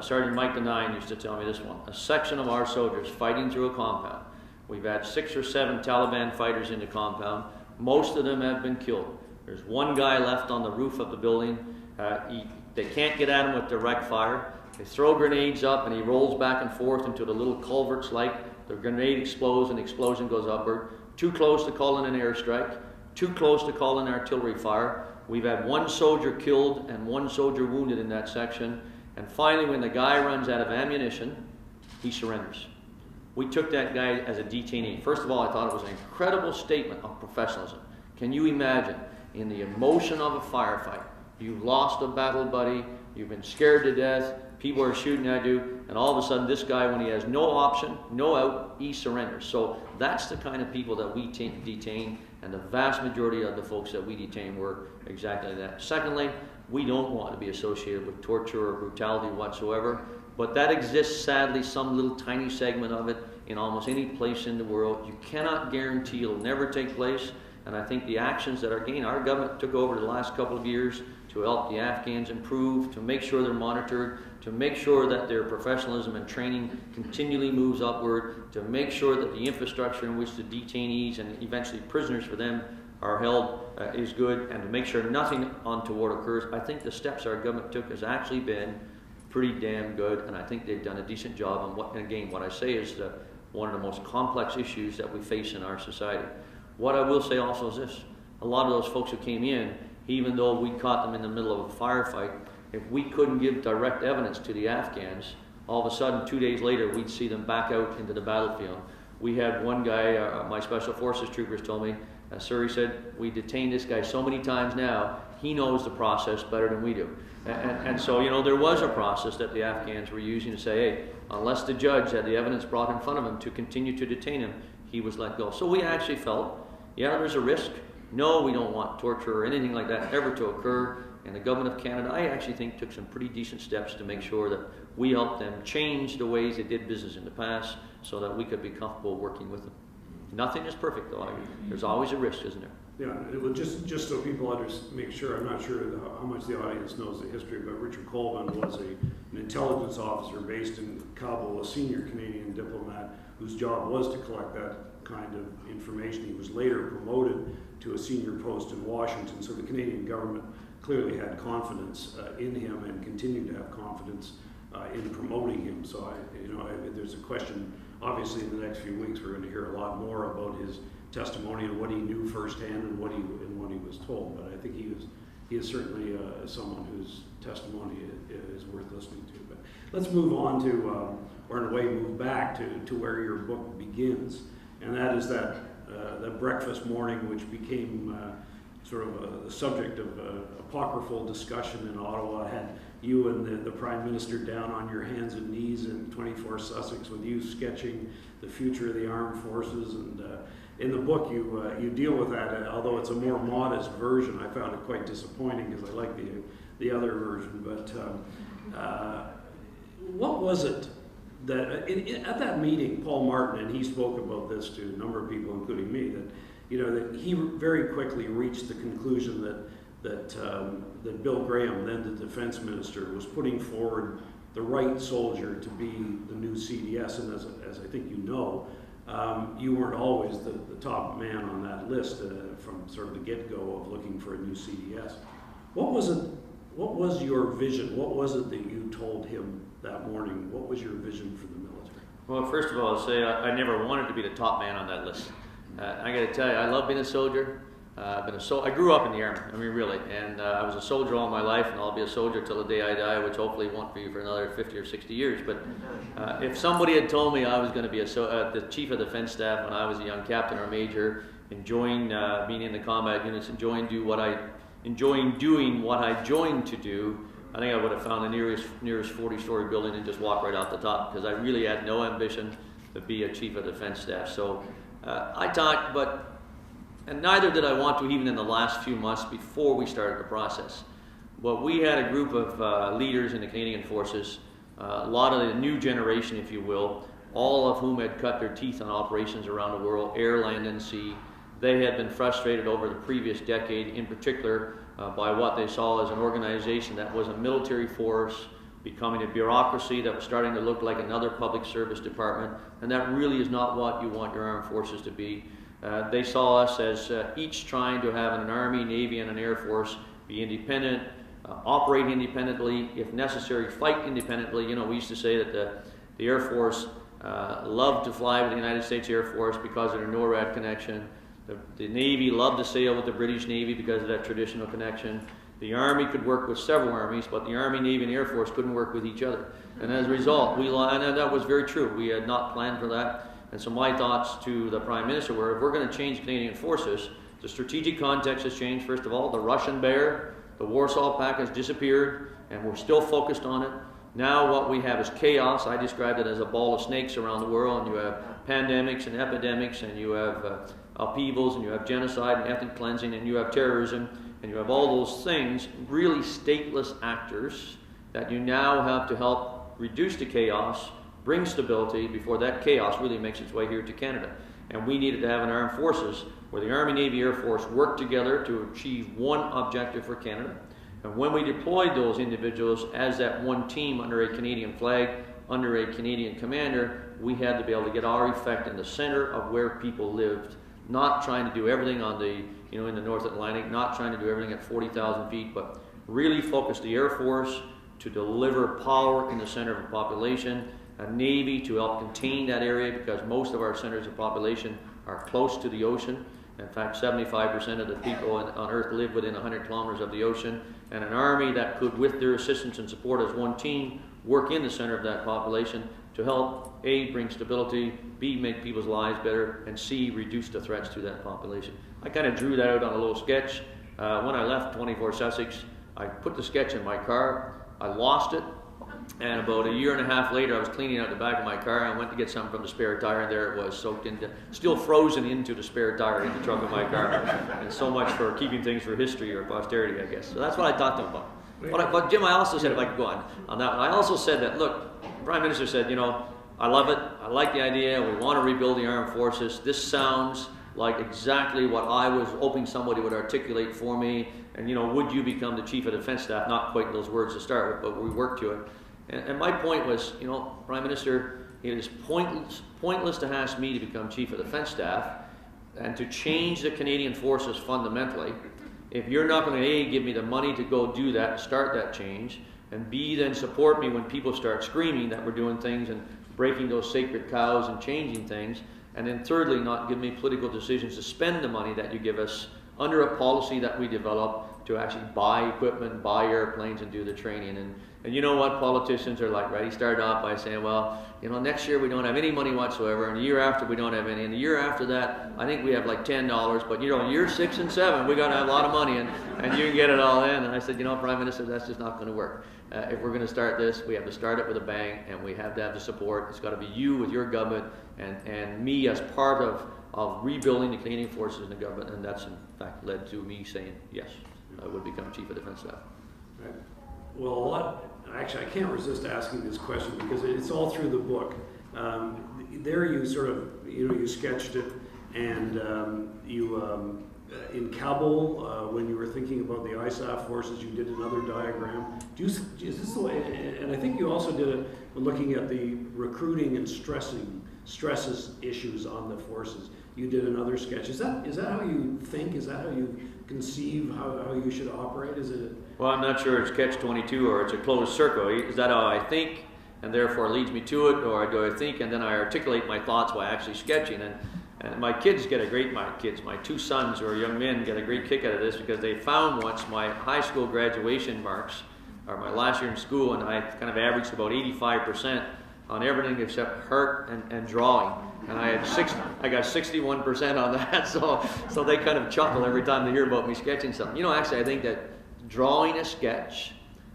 Sergeant Mike the Nine used to tell me this one. A section of our soldiers fighting through a compound. We've had 6 or 7 Taliban fighters in the compound. Most of them have been killed. There's one guy left on the roof of the building. They can't get at him with direct fire. They throw grenades up and he rolls back and forth into the little culverts like the grenade explodes and the explosion goes upward. Too close to call in an airstrike. Too close to call in artillery fire. We've had 1 soldier killed and 1 soldier wounded in that section. And finally, when the guy runs out of ammunition, he surrenders. We took that guy as a detainee. First of all, I thought it was an incredible statement of professionalism. Can you imagine, in the emotion of a firefight, you've lost a battle buddy, you've been scared to death, people are shooting at you, and all of a sudden this guy, when he has no option, no out, he surrenders. So that's the kind of people that we detain, and the vast majority of the folks that we detain were exactly that. Secondly, we don't want to be associated with torture or brutality whatsoever, but that exists, sadly, some little tiny segment of it in almost any place in the world. You cannot guarantee it'll never take place, and I think the actions that our government took over the last couple of years to help the Afghans improve, to make sure they're monitored, to make sure that their professionalism and training continually moves upward, to make sure that the infrastructure in which the detainees and eventually prisoners for them are held is good, and to make sure nothing untoward occurs. I think the steps our government took has actually been pretty damn good, and I think they've done a decent job on what, and again, what I say is one of the most complex issues that we face in our society. What I will say also is this: a lot of those folks who came in, even though we caught them in the middle of a firefight, if we couldn't give direct evidence to the Afghans, all of a sudden 2 days later we'd see them back out into the battlefield. We had one guy, my Special Forces troopers told me, sir, he said, we detained this guy so many times now, he knows the process better than we do. And so, you know, there was a process that the Afghans were using to say, hey, unless the judge had the evidence brought in front of him to continue to detain him, he was let go. So we actually felt, yeah, there's a risk. No, we don't want torture or anything like that ever to occur. And the government of Canada, I actually think, took some pretty decent steps to make sure that we helped them change the ways they did business in the past so that we could be comfortable working with them. Nothing is perfect, though. There's always a risk, isn't there? Yeah, it was just so people make sure, I'm not sure how much the audience knows the history, but Richard Colvin was an intelligence officer based in Kabul, a senior Canadian diplomat whose job was to collect that kind of information. He was later promoted to a senior post in Washington, so the Canadian government clearly had confidence in him and continued to have confidence in promoting him. So there's a question. Obviously, in the next few weeks, we're going to hear a lot more about his testimony and what he knew firsthand and what he was told. But I think he is certainly someone whose testimony is worth listening to. But let's move on to, or in a way, move back to where your book begins, and that is that breakfast morning, which became sort of the subject of apocryphal discussion in Ottawa. Had you and the Prime Minister down on your hands and knees in 24 Sussex with you sketching the future of the armed forces. And in the book you deal with that, although it's a more modest version. I found it quite disappointing because I like the other version. But what was it that at that meeting, Paul Martin, and he spoke about this to a number of people, including me, that he very quickly reached the conclusion that Bill Graham, then the defense minister, was putting forward the right soldier to be the new CDS. And as I think you know, you weren't always the top man on that list from sort of the get-go of looking for a new CDS. What was it? What was your vision? What was it that you told him that morning? What was your vision for the military? Well, first of all, I'll say I never wanted to be the top man on that list. I got to tell you, I love being a soldier. I grew up in the Army, I mean really, and I was a soldier all my life, and I'll be a soldier till the day I die, which hopefully won't be for another 50 or 60 years. But if somebody had told me I was going to be the Chief of Defense Staff when I was a young captain or major, enjoying being in the combat units, enjoying doing what I joined to do, I think I would have found the nearest 40-story building and just walk right out the top, because I really had no ambition to be a Chief of Defense Staff. So I thought, and neither did I want to even in the last few months before we started the process. But we had a group of leaders in the Canadian Forces, a lot of the new generation, if you will, all of whom had cut their teeth on operations around the world, air, land, and sea. They had been frustrated over the previous decade, in particular, by what they saw as an organization that was a military force becoming a bureaucracy that was starting to look like another public service department, and that really is not what you want your armed forces to be. They saw us as each trying to have an Army, Navy, and an Air Force be independent, operate independently, if necessary, fight independently. You know, we used to say that the Air Force loved to fly with the United States Air Force because of their NORAD connection. The Navy loved to sail with the British Navy because of that traditional connection. The Army could work with several armies, but the Army, Navy, and Air Force couldn't work with each other. And as a result, and that was very true. We had not planned for that. And so my thoughts to the Prime Minister were, if we're going to change Canadian forces, the strategic context has changed. First of all, the Russian bear, the Warsaw Pact has disappeared, and we're still focused on it. Now what we have is chaos. I described it as a ball of snakes around the world, and you have pandemics and epidemics, and you have upheavals, and you have genocide and ethnic cleansing, and you have terrorism, and you have all those things, really stateless actors that you now have to help reduce the chaos, bring stability before that chaos really makes its way here to Canada. And we needed to have an armed forces where the Army, Navy, Air Force work together to achieve one objective for Canada. And when we deployed those individuals as that one team under a Canadian flag, under a Canadian commander, we had to be able to get our effect in the center of where people lived, not trying to do everything on the, in the North Atlantic, not trying to do everything at 40,000 feet, but really focus the Air Force to deliver power in the center of a population, a Navy to help contain that area because most of our centers of population are close to the ocean. In fact, 75% of the people on Earth live within 100 kilometers of the ocean, and an Army that could, with their assistance and support as one team, work in the center of that population to help, A, bring stability, B, make people's lives better, and C, reduce the threats to that population. I kind of drew that out on a little sketch. When I left 24 Sussex, I put the sketch in my car, I lost it, and about a year and a half later, I was cleaning out the back of my car, and I went to get something from the spare tire, and there it was, soaked into, still frozen into the spare tire in the trunk of my car. And so much for keeping things for history or posterity, I guess. So that's what I talked to him about. But Jim, I also said, if I could go on that one, I also said that, look, the Prime Minister said, I love it, I like the idea, we want to rebuild the armed forces. This sounds like exactly what I was hoping somebody would articulate for me. And, would you become the Chief of Defence Staff? Not quite those words to start with, but we worked to it. And my point was, Prime Minister, it is pointless to ask me to become Chief of Defence Staff and to change the Canadian forces fundamentally if you're not going to, A, give me the money to go do that, start that change, and B, then support me when people start screaming that we're doing things and breaking those sacred cows and changing things, and then thirdly, not give me political decisions to spend the money that you give us under a policy that we develop to actually buy equipment, buy airplanes, and do the training. And you know what politicians are like, right? He started off by saying, well, next year we don't have any money whatsoever, and the year after we don't have any, and the year after that, I think we have like $10, but year 6 and 7, we got to have a lot of money, and you can get it all in. And I said, Prime Minister, that's just not going to work. If we're going to start this, we have to start it with a bang, and we have to have the support. It's got to be you with your government, and me as part of rebuilding the Canadian forces in the government, and that's in fact led to me saying, yes, I would become Chief of Defence Staff. Right. Well, actually, I can't resist asking this question because it's all through the book. There you sort of, you sketched it, and in Kabul, when you were thinking about the ISAF forces, you did another diagram. Is this the way? And I think you also did it looking at the recruiting and stresses issues on the forces. You did another sketch. Is that how you think? Is that how you conceive how you should operate? Is it? Well, I'm not sure it's catch-22 or it's a closed circle. Is that how I think, and therefore leads me to it, or do I think and then I articulate my thoughts by actually sketching? And my kids get my 2 sons who are young men get a great kick out of this because they found once my high school graduation marks, or my last year in school, and I kind of averaged about 85% on everything except art and drawing. And I got 61% on that, so they kind of chuckle every time they hear about me sketching something. Actually, I think that drawing a sketch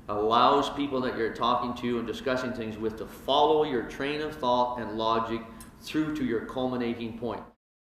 allows people that you're talking to and discussing things with to follow your train of thought and logic through to your culminating point.